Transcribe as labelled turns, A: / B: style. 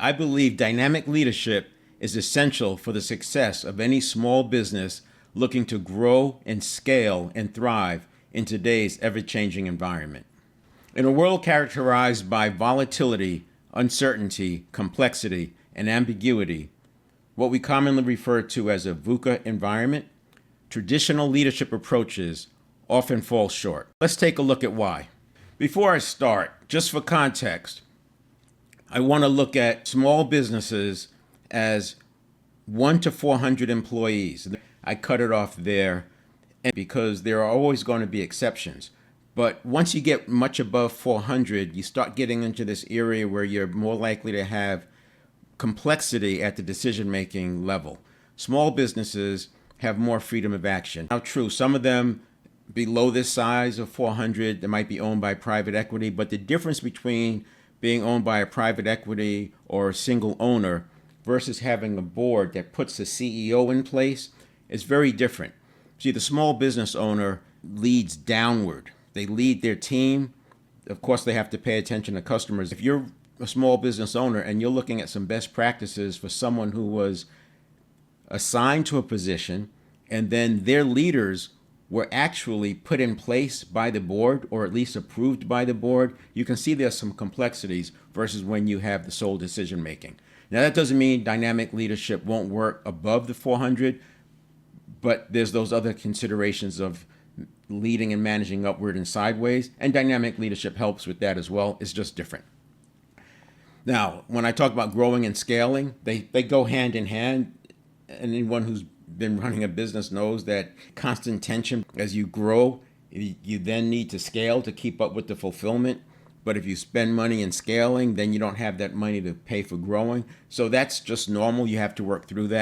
A: I believe dynamic leadership is essential for the success of any small business looking to grow and scale and thrive in today's ever-changing environment. In a world characterized by volatility, uncertainty, complexity, and ambiguity, what we commonly refer to as a VUCA environment, traditional leadership approaches often fall short. Let's take a look at why. Before I start, just for context, I want to look at small businesses as 1 to 400 employees. I cut it off there because there are always going to be exceptions. But once you get much above 400, you start getting into this area where you're more likely to have complexity at the decision-making level. Small businesses have more freedom of action. Now, true, some of them below this size of 400, they might be owned by private equity, but the difference between being owned by a private equity or a single owner versus having a board that puts a CEO in place is very different. See, the small business owner leads downward. They lead their team. Of course, they have to pay attention to customers. If you're a small business owner and you're looking at some best practices for someone who was assigned to a position and then their leaders were actually put in place by the board or at least approved by the board, you can see there's some complexities versus when you have the sole decision making. Now, that doesn't mean dynamic leadership won't work above the 400, but there's those other considerations of leading and managing upward and sideways, and dynamic leadership helps with that as well. It's just different. Now, when I talk about growing and scaling, they go hand in hand. Anyone who's been running a business knows that constant tension as you grow, you then need to scale to keep up with the fulfillment. But if you spend money in scaling, then you don't have that money to pay for growing. So that's just normal. You have to work through that.